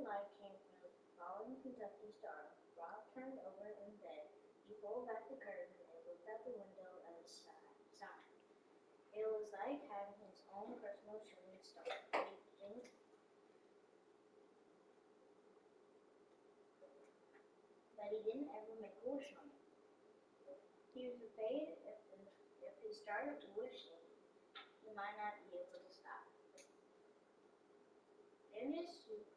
Bright light came from the fallen Kentucky star. Rob turned over in bed. He pulled back the curtain and looked out the window at the sign. It was like having his own personal shooting star. But he didn't ever make a wish on it. He was afraid if he started wishing, he might not be able to stop. In his suit,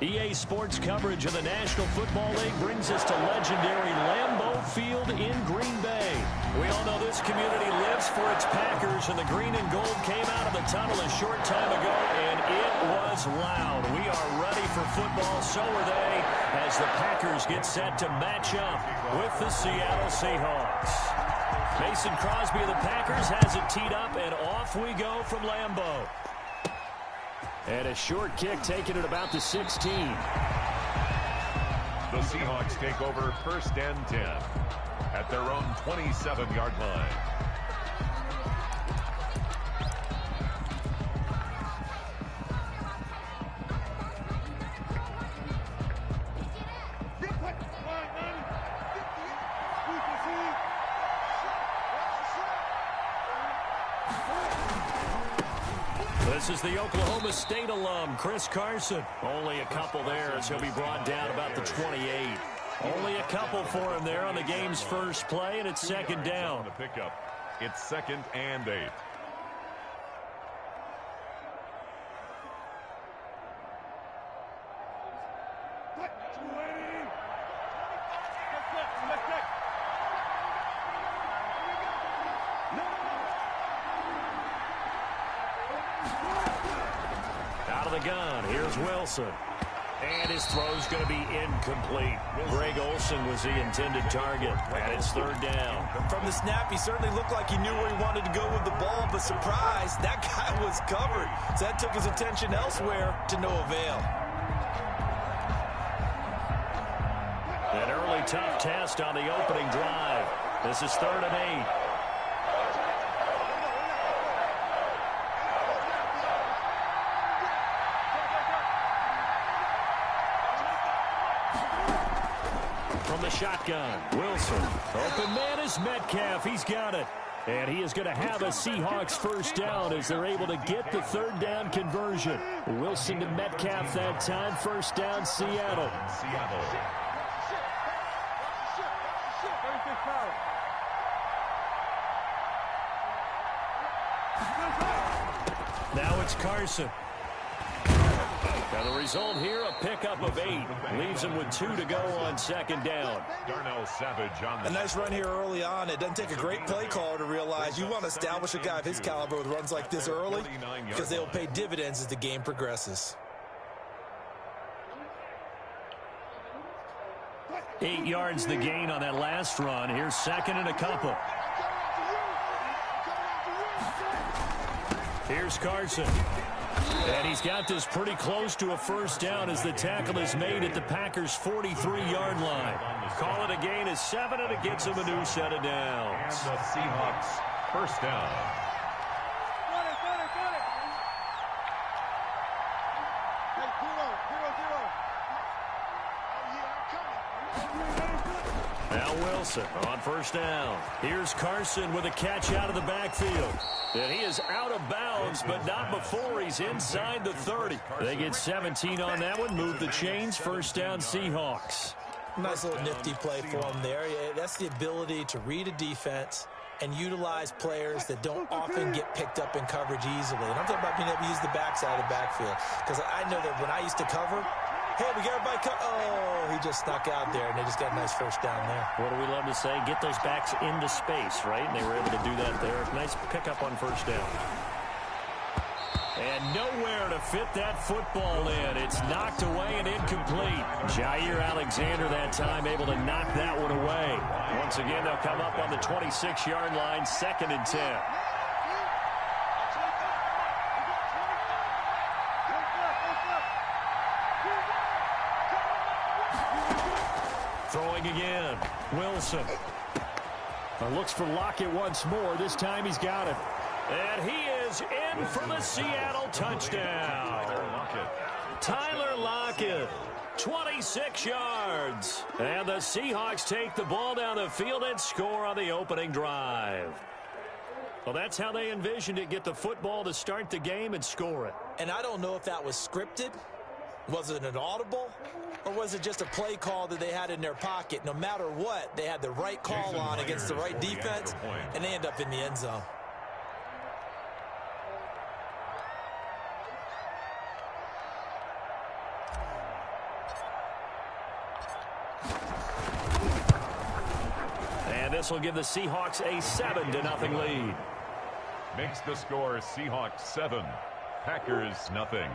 EA Sports coverage of the National Football League brings us to legendary Lambeau Field in Green Bay. We all know this community lives for its Packers, and the green and gold came out of the tunnel a short time ago, and it was loud. We are ready for football, so are they, as the Packers get set to match up with the Seattle Seahawks. Mason Crosby of the Packers has it teed up, and off we go from Lambeau. And a short kick taken at about the 16. The Seahawks take over 1st and 10 at their own 27-yard line. This is the Oklahoma State alum, Chris Carson. Only a couple there as he'll be brought down about the 28. Only a couple for him there on the game's first play, and it's 2nd down. The pickup. It's 2nd and 8. Out of the gun, here's Wilson. And his throw's going to be incomplete. Greg Olsen was the intended target, and it's 3rd down. From the snap, he certainly looked like he knew where he wanted to go with the ball, but surprise, that guy was covered. So that took his attention elsewhere to no avail. An early tough test on the opening drive. This is 3rd and 8. From the shotgun, Wilson. Open man is Metcalf. He's got it. And he is going to have a Seahawks 1st down as they're able to get the 3rd down conversion. Wilson to Metcalf that time. 1st down, Seattle. Now it's Carson. Now the result here, a pickup of 8. Leaves him with 2 to go on 2nd down. Darnell Savage on the... A nice run here early on. It doesn't take a great play caller to realize you want to establish a guy of his caliber with runs like this early because they will pay dividends as the game progresses. 8 yards the gain on that last run. Here's 2nd and a couple. Here's Carson. And he's got this pretty close to a 1st down as the tackle is made at the Packers' 43-yard line. Call it a gain of 7, and it gets him a new set of downs. And the Seahawks 1st down. Now Wilson on 1st down. Here's Carson with a catch out of the backfield. And he is out of bounds, but not before he's inside the 30. They get 17 on that one. Move the chains. 1st down, Seahawks. Nice little nifty play for him there. That's the ability to read a defense and utilize players that don't often get picked up in coverage easily. And I'm talking about being able to use the backside of the backfield. Because I know that when I used to cover, hey, we got everybody oh, he just snuck out there, and they just got a nice 1st down there. What do we love to say? Get those backs into space, right? And they were able to do that there. Nice pickup on 1st down. And nowhere to fit that football in. It's knocked away and incomplete. Jair Alexander that time able to knock that one away. Once again, they'll come up on the 26-yard line, 2nd and 10. Throwing again. Wilson. Looks for Lockett once more. This time he's got it. And he is in for the Seattle touchdown. Tyler Lockett, 26 yards. And the Seahawks take the ball down the field and score on the opening drive. Well, that's how they envisioned it, get the football to start the game and score it. And I don't know if that was scripted. Was it an audible? Or was it just a play call that they had in their pocket? No matter what, they had the right call on against the right defense, and they end up in the end zone. And this will give the Seahawks a 7-0 lead. Makes the score Seahawks 7, Packers nothing.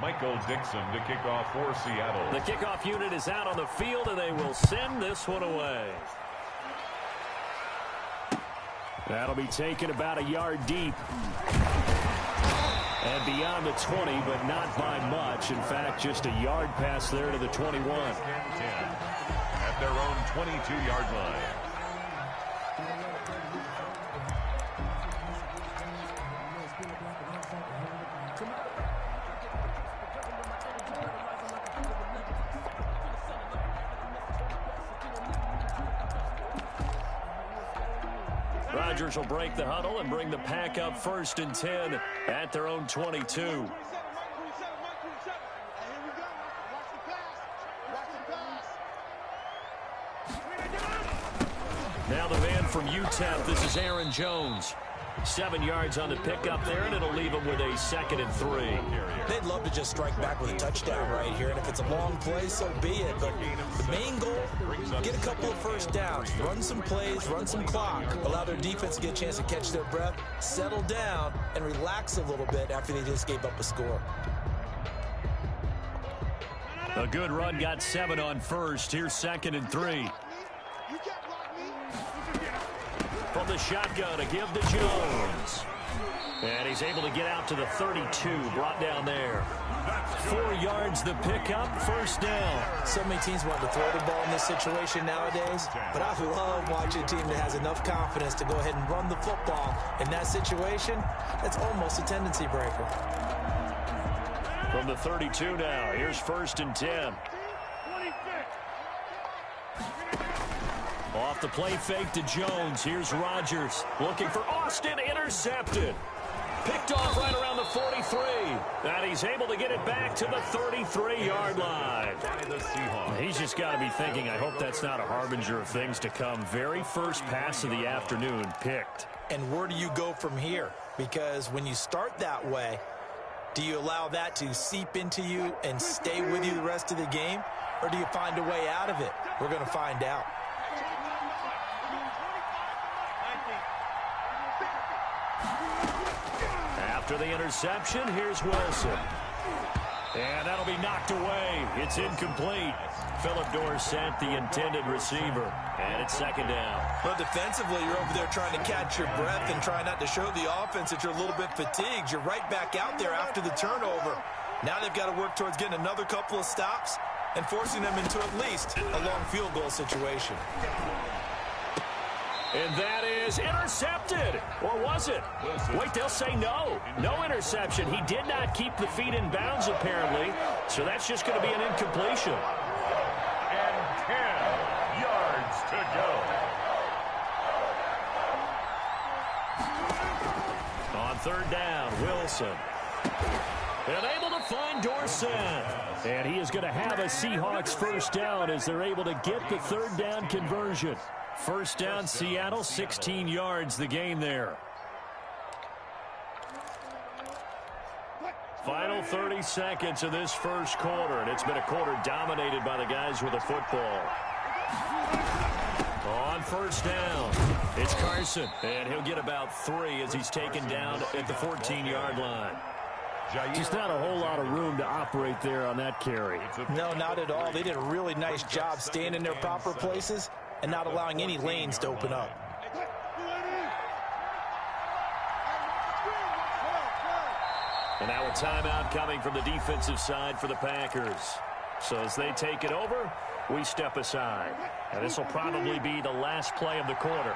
Michael Dixon to kick off for Seattle. The kickoff unit is out on the field, and they will send this one away. That'll be taken about a yard deep. And beyond the 20, but not by much. In fact, just a yard pass there to the 21. 10 at their own 22-yard line. Rodgers will break the huddle and bring the pack up 1st and 10 at their own 22. Now the man from UTEP, this is Aaron Jones. 7 yards on the pickup there, and it'll leave him with a 2nd and 3. They'd love to just strike back with a touchdown right here, and if it's a long play, so be it. But the main goal, get a couple of first downs, run some plays, run some clock, allow their defense to get a chance to catch their breath, settle down, and relax a little bit after they just gave up a score. A good run, got 7 on first. Here's 2nd and 3. From the shotgun, a give to Jones. And he's able to get out to the 32, brought down there. 4 yards the pickup, 1st down. So many teams want to throw the ball in this situation nowadays, but I love watching a team that has enough confidence to go ahead and run the football. In that situation, it's almost a tendency breaker. From the 32 now, here's 1st and 10. Off the play fake to Jones. Here's Rodgers looking for Austin, intercepted. Picked off right around the 43. And he's able to get it back to the 33-yard line. He's just got to be thinking, I hope that's not a harbinger of things to come. Very first pass of the afternoon picked. And where do you go from here? Because when you start that way, do you allow that to seep into you and stay with you the rest of the game? Or do you find a way out of it? We're going to find out. After the interception, here's Wilson. And that'll be knocked away. It's incomplete. Philip Dorsett, the intended receiver. And it's 2nd down. Well, defensively, you're over there trying to catch your breath and try not to show the offense that you're a little bit fatigued. You're right back out there after the turnover. Now they've got to work towards getting another couple of stops and forcing them into at least a long field goal situation. And that is intercepted. Or was it? Wait, they'll say no. No interception. He did not keep the feet in bounds, apparently. So that's just going to be an incompletion. And 10 yards to go. On 3rd down, Wilson. And able to find Dorsett. And he is going to have a Seahawks 1st down as they're able to get the 3rd down conversion. 1st down, Seattle, 16 yards the gain there. Final 30 seconds of this 1st quarter, and it's been a quarter dominated by the guys with the football. On 1st down, it's Carson, and he'll get about 3 as he's taken down at the 14-yard line. Just not a whole lot of room to operate there on that carry. No, not at all. They did a really nice job staying in their proper places and not allowing any lanes to open up. And now a timeout coming from the defensive side for the Packers. So as they take it over, we step aside. And this will probably be the last play of the quarter.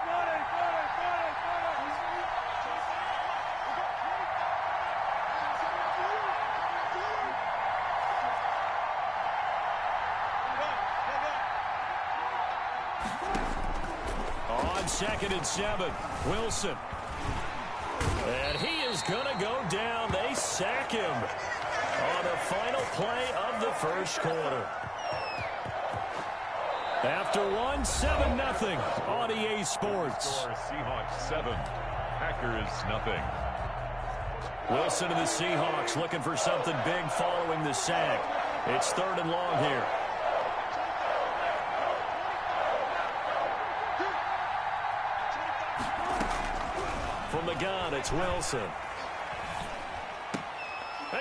On 2nd and 7, Wilson. And he is going to go down. They sack him on the final play of the first quarter. After 7-0 on EA Sports. Seahawks 7, Packers nothing. Wilson and the Seahawks looking for something big following the sack. It's 3rd and long here. From the gun, it's Wilson.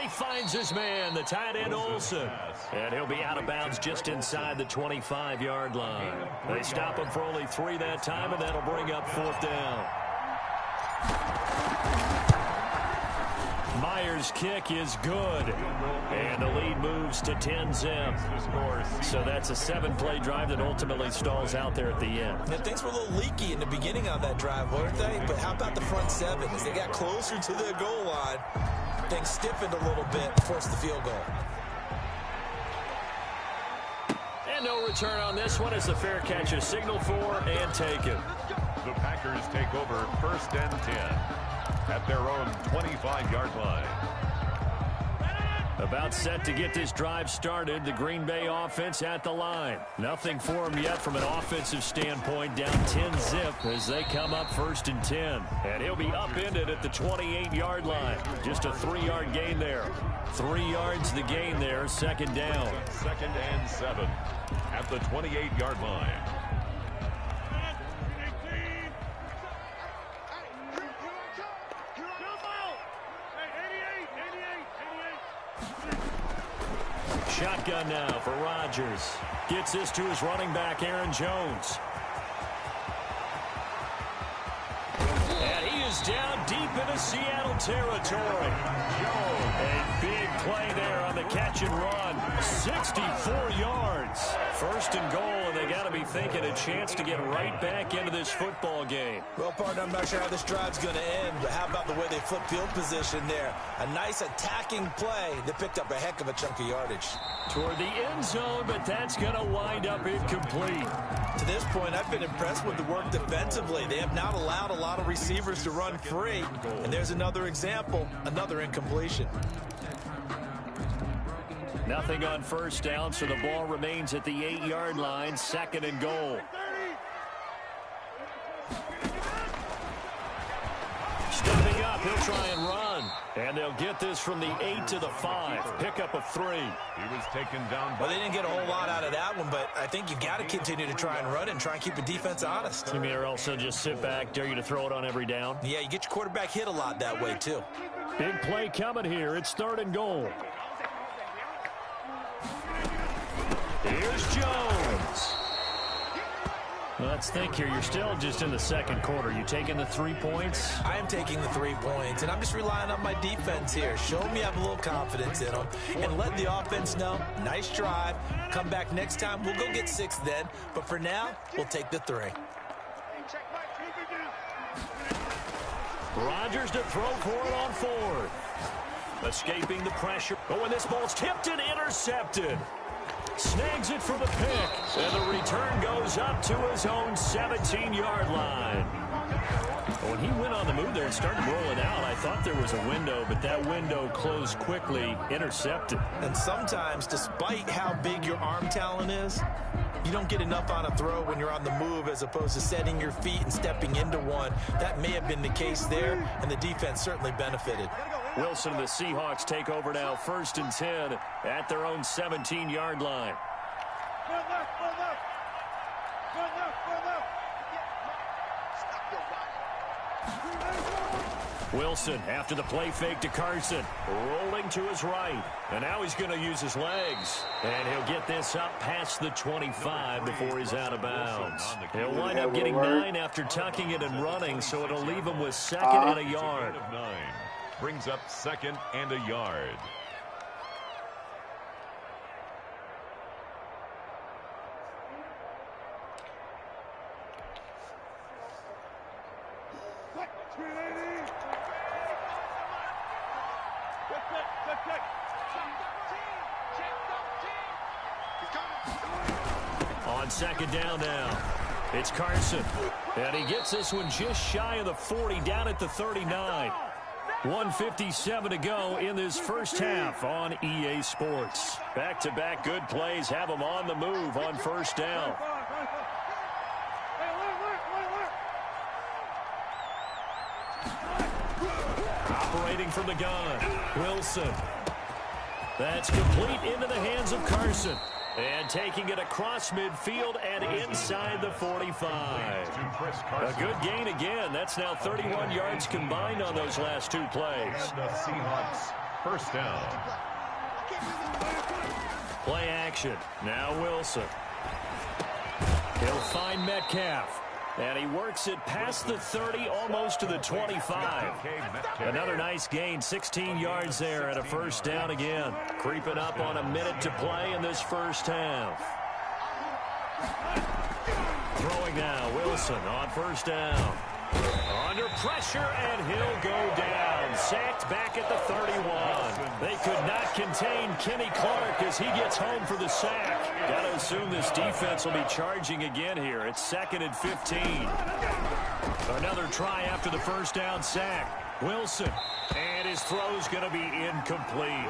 He finds his man, the tight end Olsen. And he'll be out of bounds just inside the 25-yard line. They stop him for only 3 that time, and that'll bring up 4th down. Myers' kick is good. And the lead moves to 10-zip. So that's a 7-play drive that ultimately stalls out there at the end. Yeah, things were a little leaky in the beginning on that drive, weren't they? But how about the front 7? As they got closer to the goal line, things stiffened a little bit, forced the field goal. And no return on this one as the fair catch is signaled for and taken. The Packers take over 1st and 10 at their own 25-yard line. About set to get this drive started. The Green Bay offense at the line. Nothing for them yet from an offensive standpoint. Down 10-zip as they come up 1st and 10. And he'll be upended at the 28-yard line. Just a 3-yard gain there. 3 yards the gain there. 2nd down. 2nd and 7 at the 28-yard line. Shotgun now for Rodgers. Gets this to his running back, Aaron Jones. And he is down deep into Seattle territory. A big play there on the catch and run. 64 yards. 1st and goal, and they got to be thinking a chance to get right back into this football game. Well, partner, I'm not sure how this drive's going to end, but how about the way they flip field position there? A nice attacking play that picked up a heck of a chunk of yardage. Toward the end zone, but that's going to wind up incomplete. To this point, I've been impressed with the work defensively. They have not allowed a lot of receivers to run free. And there's another example, another incompletion. Nothing on 1st down, so the ball remains at the 8-yard line. 2nd and goal. Stepping up, he'll try and run. And they'll get this from the 8 to the 5. Pickup of 3. He was taken down. Well, they didn't get a whole lot out of that one, but I think you've got to continue to try and run and try and keep the defense honest. You mean or also just sit back, dare you to throw it on every down? Yeah, you get your quarterback hit a lot that way, too. Big play coming here. It's 3rd and goal. Here's Jones. Let's think here. You're still just in the 2nd quarter. You taking the 3 points? I am taking the 3 points, and I'm just relying on my defense here. Show me I have a little confidence in them, and let the offense know, nice drive. Come back next time. We'll go get 6 then, but for now, we'll take the 3. Rodgers to throw for it on 4th. Escaping the pressure. Oh, and this ball's tipped and intercepted. Snags it for the pick. And the return goes up to his own 17-yard line. When he went on the move there and started rolling out, I thought there was a window, but that window closed quickly, intercepted. And sometimes, despite how big your arm talent is, you don't get enough on a throw when you're on the move as opposed to setting your feet and stepping into one. That may have been the case there, and the defense certainly benefited. Wilson and the Seahawks take over now, 1st and 10 at their own 17-yard line. Wilson after the play fake to Carson, rolling to his right, and now he's going to use his legs, and he'll get this up past the 25 before he's out of bounds. He'll wind up getting 9 after tucking it and running, so it'll leave him with 2nd and a yard. brings up 2nd and a yard. On 2nd down now, it's Carson. And he gets this one just shy of the 40, down at the 39. 1:57 to go in this first half on EA Sports. Back-to-back good plays have them on the move on 1st down. Operating from the gun, Wilson. That's complete into the hands of Carson. And taking it across midfield and inside the 45. A good gain again. That's now 31 yards combined on those last 2 plays. And the Seahawks 1st down. Play action. Now Wilson. He'll find Metcalf. And he works it past the 30, almost to the 25. Another nice gain, 16 yards there, and a 1st down again. Creeping up on a minute to play in this first half. Throwing now, Wilson on 1st down. Under pressure, and he'll go down. Sacked back at the 31. They could not contain Kenny Clark as he gets home for the sack. Got to assume this defense will be charging again here. It's 2nd and 15. Another try after the 1st down sack. Wilson. And his throw's going to be incomplete.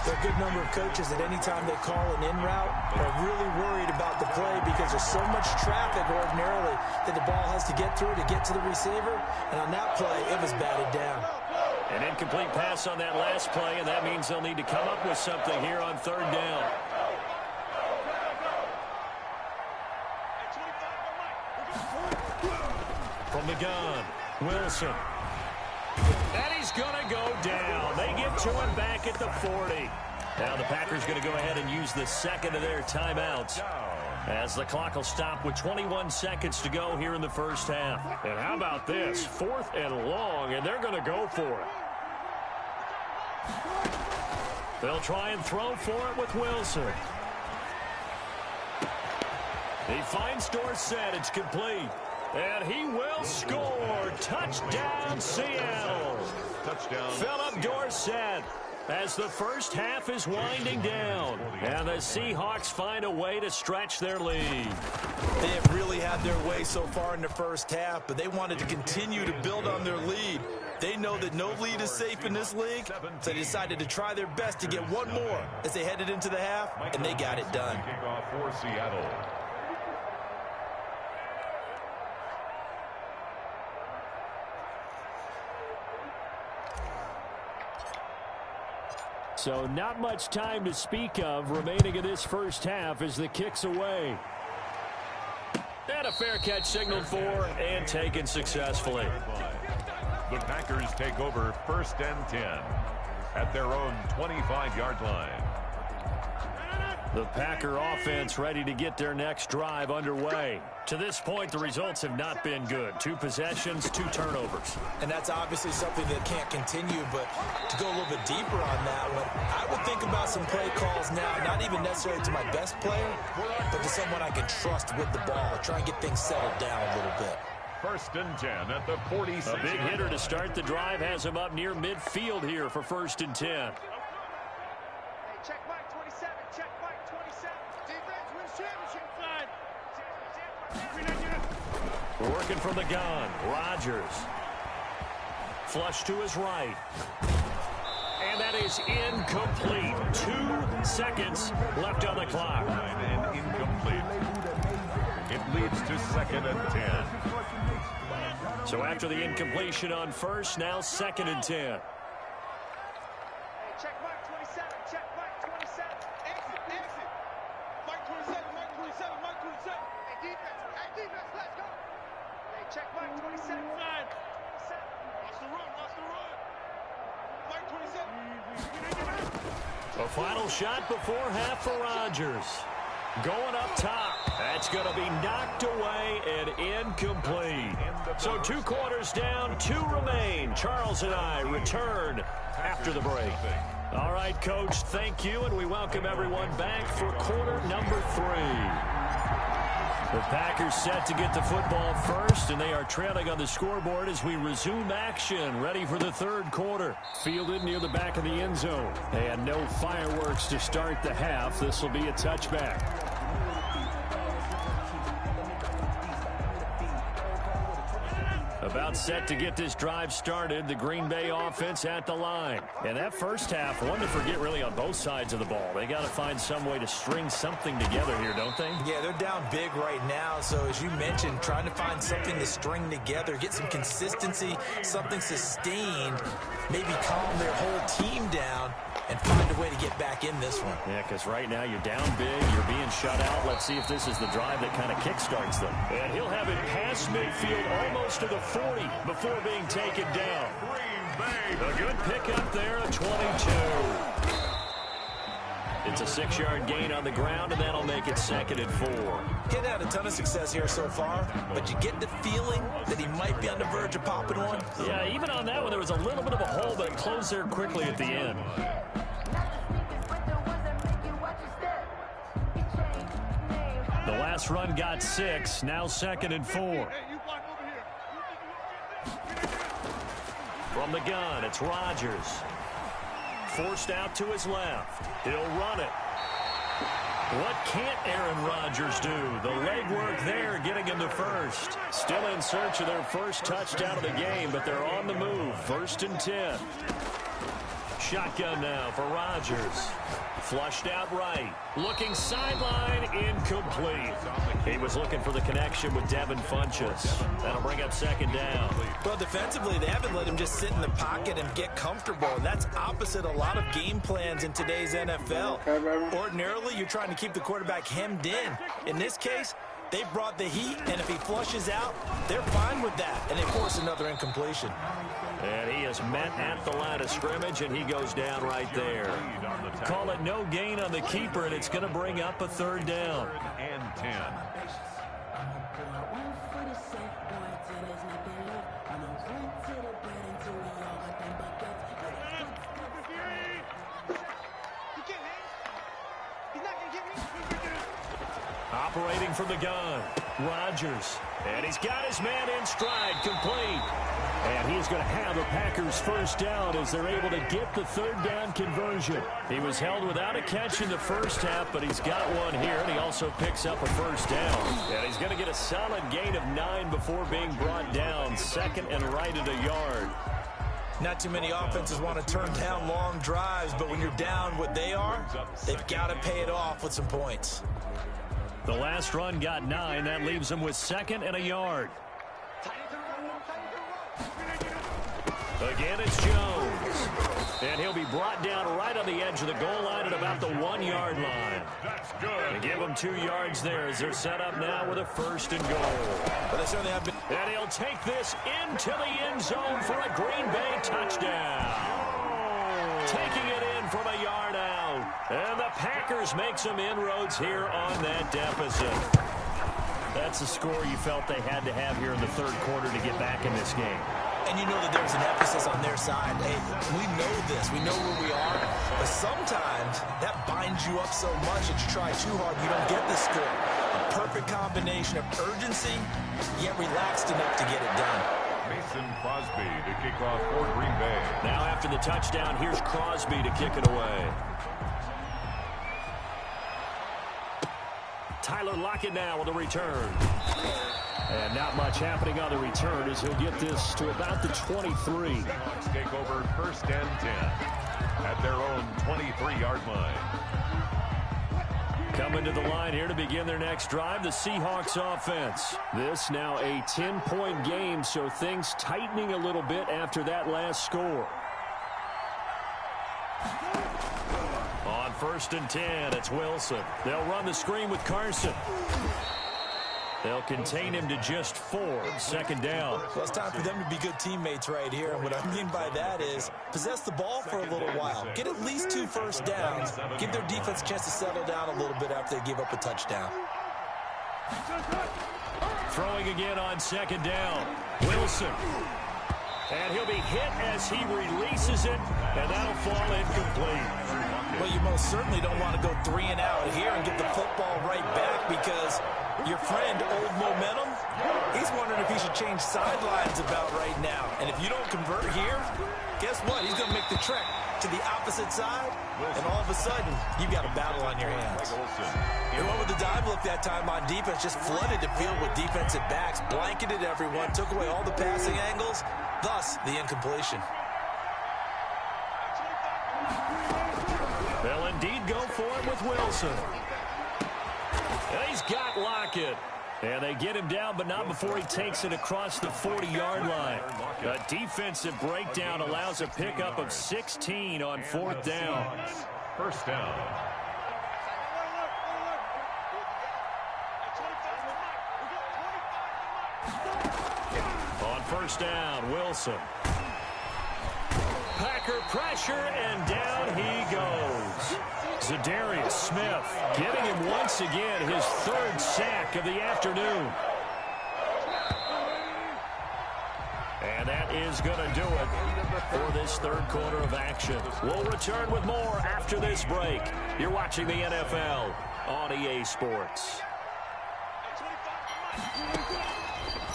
There are a good number of coaches that any time they call an in route are really worried about the play because there's so much traffic ordinarily that the ball has to get through to get to the receiver. And on that play, it was batted down. An incomplete pass on that last play, and that means they'll need to come up with something here on 3rd down. From the gun, Wilson. And he's going to go down. They get to him back at the 40. Now the Packers going to go ahead and use the 2nd of their timeouts as the clock will stop with 21 seconds to go here in the first half. And how about this? 4th and long, and they're going to go for it. They'll try and throw for it with Wilson. He finds Dorsett. It's complete. And he will score. Touchdown, Seattle. Touchdown. Philip Dorsett as the first half is winding down. And the Seahawks find a way to stretch their lead. They have really had their way so far in the first half, but they wanted to continue to build on their lead. They know that no lead is safe in this league, so they decided to try their best to get one more as they headed into the half, and they got it done. Kickoff for Seattle. So not much time to speak of remaining in this first half as the kick's away. And a fair catch signaled for and taken successfully. The Packers take over 1st and 10 at their own 25-yard line. The Packer offense ready to get their next drive underway. To this point, the results have not been good. 2 possessions, 2 turnovers. And that's obviously something that can't continue, but to go a little bit deeper on that one, I would think about some play calls now, not even necessarily to my best player, but to someone I can trust with the ball. Try and get things settled down a little bit. 1st and 10 at the 46. A big hitter to start the drive has him up near midfield here for 1st and 10. Hey, check Mike 27. Check Mike 27. Defense wins championship side. Working from the gun, Rodgers. Flush to his right. And that is incomplete. 2 seconds left on the clock. And incomplete. It leads to 2nd and 10. So after the incompletion on 1st, now 2nd and 10. Hey, check Mike 27. Check Mike 27. Exit, exit. Mike 27, Mike 27, Mike 27. Hey, defense, let's go. Hey, check Mike 27. Side. Watch the run, watch the run. Mike 27. A final shot before half for Rodgers. Going up top. That's going to be knocked away and incomplete. So 2 quarters down, 2 remain. Charles and I return after the break. All right, Coach, thank you, and we welcome everyone back for quarter number 3. The Packers set to get the football first, and they are trailing on the scoreboard as we resume action, ready for the 3rd quarter. Fielded near the back of the end zone. And no fireworks to start the half. This will be a touchback. About set to get this drive started, the Green Bay offense at the line. And that first half, one to forget really on both sides of the ball. They got to find some way to string something together here, don't they? Yeah, they're down big right now. So as you mentioned, trying to find something to string together, get some consistency, something sustained, maybe calm their whole team down and find a way to get back in this one. Yeah, because right now you're down big, you're being shut out. Let's see if this is the drive that kind of kickstarts them. And he'll have it past midfield almost to the 40 before being taken down. A good pickup there, a 22. It's a 6-yard gain on the ground, and that'll make it 2nd and 4. He's had a ton of success here so far, but you get the feeling that he might be on the verge of popping one. Yeah, even on that one, there was a little bit of a hole, but it closed there quickly at the end. The last run got 6, now 2nd and 4. From the gun, it's Rodgers. Forced out to his left. He'll run it. What can't Aaron Rodgers do? The legwork there getting him to first. Still in search of their first touchdown of the game, but they're on the move. 1st and 10. Shotgun now for Rodgers. Flushed out right. Looking sideline, incomplete. He was looking for the connection with Devin Funchess. That'll bring up 2nd down. Well, defensively, they haven't let him just sit in the pocket and get comfortable. And that's opposite a lot of game plans in today's NFL. Ordinarily, you're trying to keep the quarterback hemmed in. In this case, they brought the heat, and if he flushes out, they're fine with that. And they force another incompletion. And he is met at the line of scrimmage, and he goes down right there. Call it no gain on the keeper, and it's going to bring up a 3rd down. 3rd and 10. Operating from the gun, Rodgers. And he's got his man in stride, complete. And he's going to have a Packers 1st down as they're able to get the 3rd down conversion. He was held without a catch in the first half, but he's got one here, and he also picks up a 1st down. And he's going to get a solid gain of 9 before being brought down, 2nd and right at a yard. Not too many offenses want to turn down long drives, but when you're down what they are, they've got to pay it off with some points. The last run got 9. That leaves him with 2nd and a yard. Again, it's Jones. And he'll be brought down right on the edge of the goal line at about the 1-yard line. That's good. They give him 2 yards there as they're set up now with a 1st and goal. But they certainly have been. And he'll take this into the end zone for a Green Bay touchdown. Taking it in from a yard out. And the Packers make some inroads here on that deficit. That's the score you felt they had to have here in the 3rd quarter to get back in this game. And you know that there's an emphasis on their side. Hey, we know this. We know where we are. But sometimes that binds you up so much that you try too hard, you don't get the score. A perfect combination of urgency, yet relaxed enough to get it done. Mason Crosby to kick off for Green Bay. Now after the touchdown, here's Crosby to kick it away. Tyler Lockett now with a return. And not much happening on the return as he'll get this to about the 23. Seahawks take over 1st and 10 at their own 23-yard line. Coming to the line here to begin their next drive, the Seahawks offense. This now a 10-point game, so things tightening a little bit after that last score. On 1st and 10, it's Wilson. They'll run the screen with Carson. They'll contain him to just 4. Second down. Well, it's time for them to be good teammates right here. And what I mean by that is possess the ball for a little while. Get at least 2 first downs. Give their defense a chance to settle down a little bit after they give up a touchdown. Throwing again on second down. Wilson. And he'll be hit as he releases it, and that'll fall incomplete. Well, you most certainly don't want to go 3 and out here and get the football right back because your friend, Old Momentum, he's wondering if he should change sidelines about right now. And if you don't convert here, guess what? He's going to make the trek to the opposite side, and all of a sudden, you've got a battle on your hands. He went with the dive look that time on defense, just flooded the field with defensive backs, blanketed everyone, took away all the passing angles, thus the incompletion. They'll indeed go for it with Wilson. And he's got Lockett. And they get him down, but not before he takes it across the 40-yard line. A defensive breakdown allows a pickup of 16 on 4th down. First down. On first down, Wilson. Packer pressure, and down he goes. Zadarius Smith giving him once again his 3rd sack of the afternoon. And that is going to do it for this 3rd quarter of action. We'll return with more after this break. You're watching the NFL on EA Sports.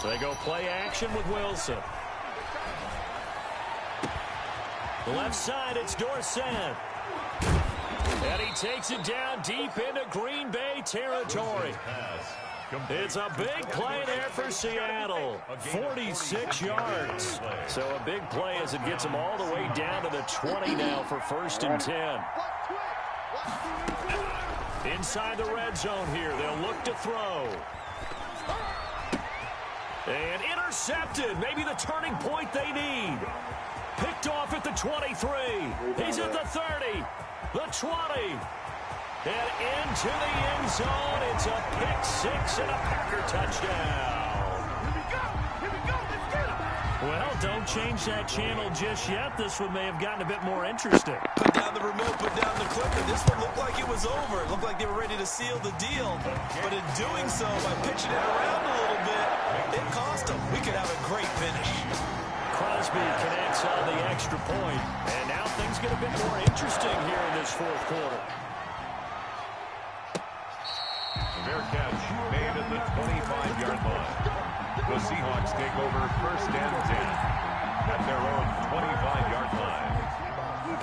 They go play action with Wilson. The left side, it's Dorsett. And he takes it down deep into Green Bay territory. It's a big play there for Seattle. 46 yards. So a big play as it gets them all the way down to the 20 now for 1st and 10. Inside the red zone here, they'll look to throw. And intercepted. Maybe the turning point they need. Picked off at the 23. He's at the 30. The 20. And into the end zone. It's a pick 6 and a Packer touchdown. Here we go, let's get him. Well, don't change that channel just yet. This one may have gotten a bit more interesting. Put down the remote, put down the clicker. This one looked like it was over. It looked like they were ready to seal the deal. But in doing so, by pitching it around a little bit, it cost them. We could have a great finish. Crosby connects on the extra point. And now things get a bit more interesting here in this 4th quarter. Their catch made at the 25-yard line. The Seahawks take over 1st and 10 at their own 25-yard line.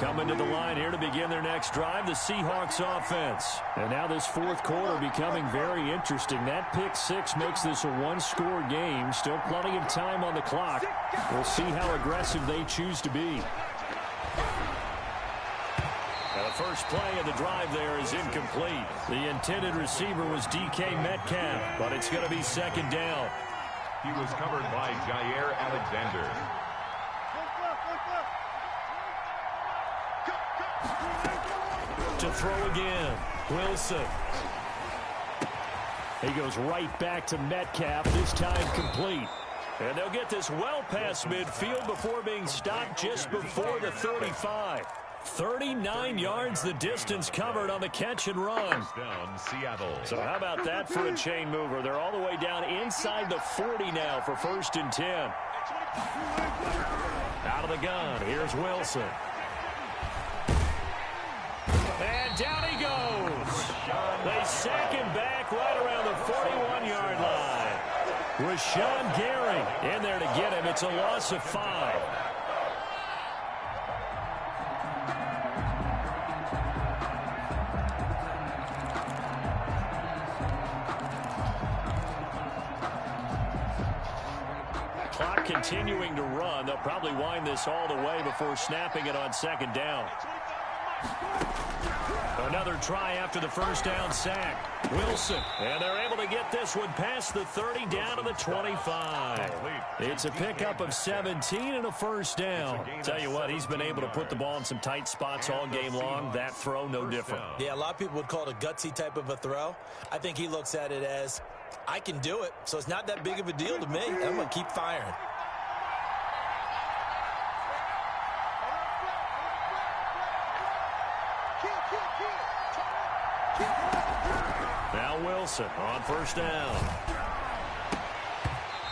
Coming to the line here to begin their next drive, the Seahawks offense. And now this 4th quarter becoming very interesting. That pick 6 makes this a 1-score game. Still plenty of time on the clock. We'll see how aggressive they choose to be. The first play of the drive there is incomplete. The intended receiver was DK Metcalf, but it's going to be 2nd down. He was covered by Jair Alexander. To throw again, Wilson. He goes right back to Metcalf, this time complete. And they'll get this well past midfield before being stopped just before the 35. 39 yards the distance covered on the catch and run. Down, Seattle. So how about that for a chain mover? They're all the way down inside the 40 now for 1st and 10. Out of the gun, here's Wilson. And down he goes. They sack him back right around the 41-yard line. Rashawn Gary in there to get him. It's a loss of 5. Clock continuing to run. They'll probably wind this all the way before snapping it on 2nd down. Another try after the 1st down sack. Wilson. And they're able to get this one past the 30 down to the 25. It's a pickup of 17 and a 1st down. Tell you what, he's been able to put the ball in some tight spots all game long. That throw, no different. Yeah, a lot of people would call it a gutsy type of a throw. I think he looks at it as I can do it, so it's not that big of a deal to me. I'm going to keep firing. Now Wilson on first down.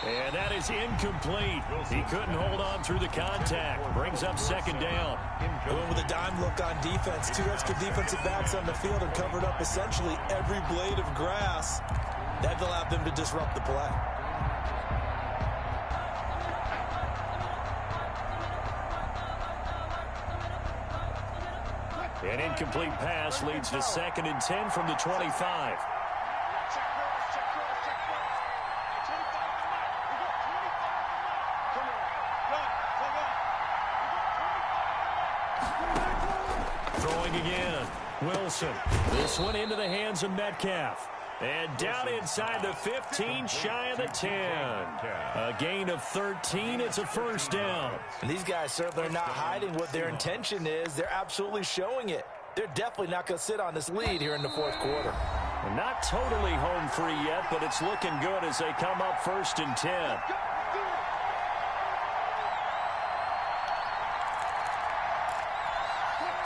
And that is incomplete. He couldn't hold on through the contact. Brings up second down. Going with a dime look on defense. 2 extra defensive backs on the field and covered up essentially every blade of grass. That allowed them to disrupt the play. An incomplete pass leads to 2nd and 10 from the 25. Throwing again. Wilson. This one into the hands of Metcalf. And down inside the 15, shy of the 10. A gain of 13. It's a first down. And these guys certainly are not hiding what their intention is. They're absolutely showing it. They're definitely not going to sit on this lead here in the fourth quarter. Not totally home free yet, but it's looking good as they come up 1st and 10.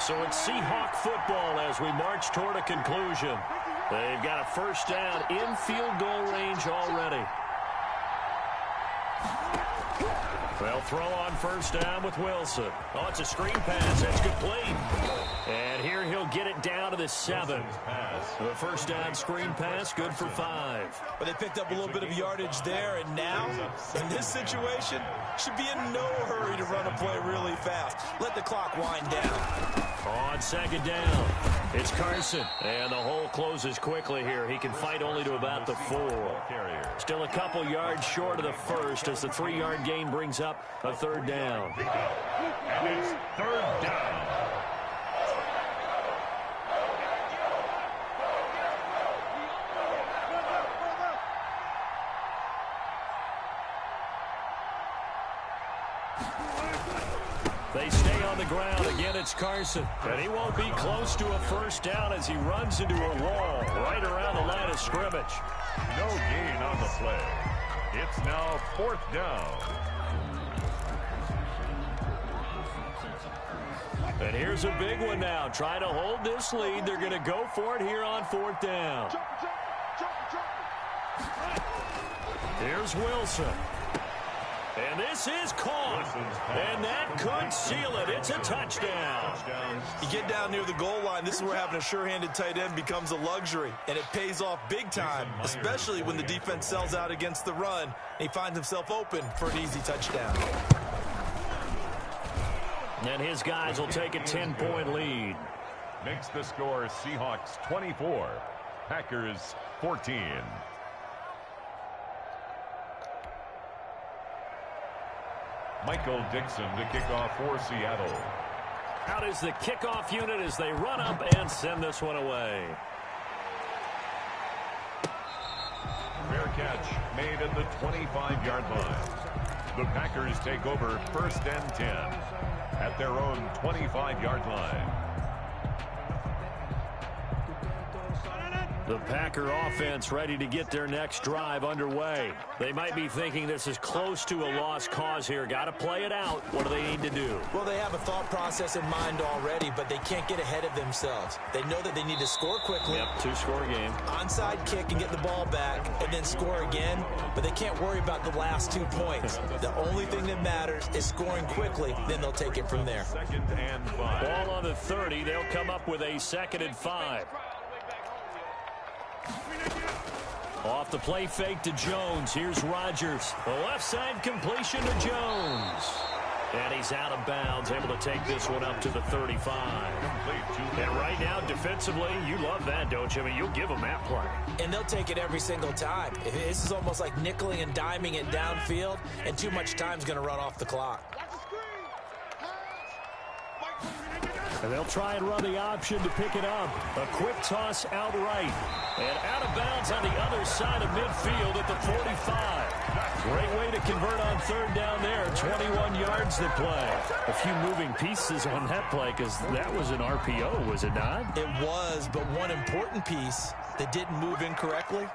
So it's Seahawk football as we march toward a conclusion. They've got a first down in field goal range already. They'll throw on first down with Wilson. Oh, it's a screen pass. That's complete. And here he'll get it down to the 7. The first down screen pass, good for 5. But they picked up a little bit of yardage there, and now, in this situation, should be in no hurry to run a play really fast. Let the clock wind down. On second down, it's Carson. And the hole closes quickly here. He can fight only to about the 4. Still a couple yards short of the first as the 3-yard gain brings up a third down. And it's third down. They stay on the ground. Again, it's Carson. And he won't be close to a first down as he runs into a wall right around the line of scrimmage. No gain on the play. It's now 4th down. And here's a big one now. Trying to hold this lead. They're going to go for it here on 4th down. Here's Wilson. And this is caught. And that could seal it. It's a touchdown. You get down near the goal line, this is where having a sure-handed tight end becomes a luxury. And it pays off big time, especially when the defense sells out against the run. And he finds himself open for an easy touchdown. And his guys will take a 10-point lead. Makes the score Seahawks 24, Packers 14. Michael Dixon to kick off for Seattle. Out is the kickoff unit as they run up and send this one away. Fair catch made at the 25-yard line. The Packers take over 1st and 10 at their own 25-yard line. The Packer offense ready to get their next drive underway. They might be thinking this is close to a lost cause here. Got to play it out. What do they need to do? Well, they have a thought process in mind already, but they can't get ahead of themselves. They know that they need to score quickly. Yep, 2-score game. Onside kick and get the ball back and then score again, but they can't worry about the last 2 points. The only thing that matters is scoring quickly, then they'll take it from there. 2nd and 5. Ball on the 30. They'll come up with a 2nd and 5. Off the play fake to Jones. Here's Rodgers. The left side completion to Jones. And he's out of bounds, able to take this one up to the 35. And right now, defensively, you love that, don't you? I mean, you'll give them that play. And they'll take it every single time. This is almost like nickeling and diming it downfield, and too much time's going to run off the clock. And they'll try and run the option to pick it up. A quick toss outright. And out of bounds on the other side of midfield at the 45. Great way to convert on 3rd down there. 21 yards to play. A few moving pieces on that play because that was an RPO, was it not? It was, but one important piece that didn't move incorrectly,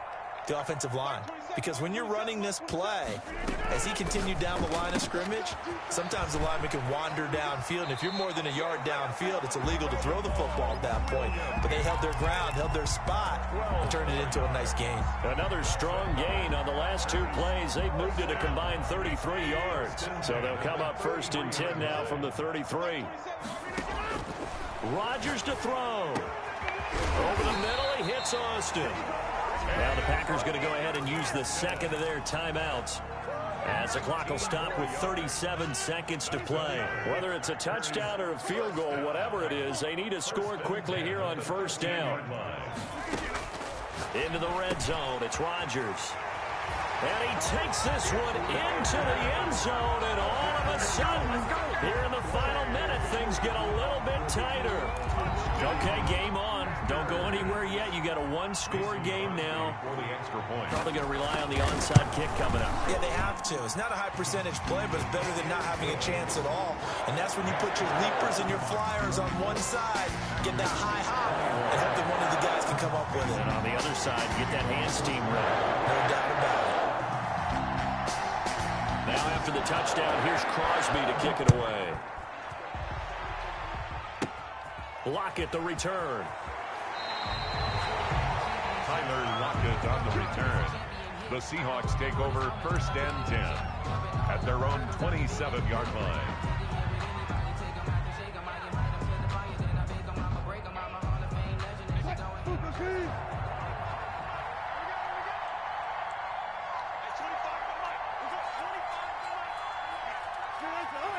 The offensive line. Because when you're running this play, as he continued down the line of scrimmage, sometimes the lineman can wander downfield. And if you're more than a yard downfield, it's illegal to throw the football at that point. But they held their ground, held their spot, and turned it into a nice gain. Another strong gain on the last 2 plays. They've moved it a combined 33 yards. So they'll come up 1st and 10 now from the 33. Rodgers to throw. Over the middle, he hits Austin. Now the Packers going to go ahead and use the second of their timeouts, as the clock will stop with 37 seconds to play. Whether it's a touchdown or a field goal, whatever it is, they need to score quickly here on 1st down. Into the red zone, it's Rodgers. And he takes this one into the end zone, and all of a sudden, here in the final minute, things get a little bit tighter. Okay, game on. Don't go anywhere yet. You got a 1-score game now. Probably going to rely on the onside kick coming up. Yeah, they have to. It's not a high percentage play, but it's better than not having a chance at all. And that's when you put your leapers and your flyers on one side, get that high hop, and hope that one of the guys can come up with it. And on the other side, get that hand steam ready. No doubt about it. Now after the touchdown, here's Crosby to kick it away. Lockett the return. Tyler Lockett on the return. The Seahawks take over 1st and 10 at their own 27-yard line.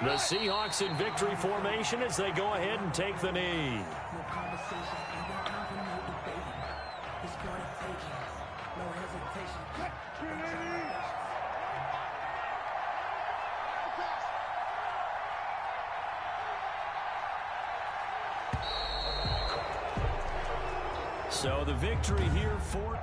The Seahawks in victory formation as they go ahead and take the knee. So the victory here for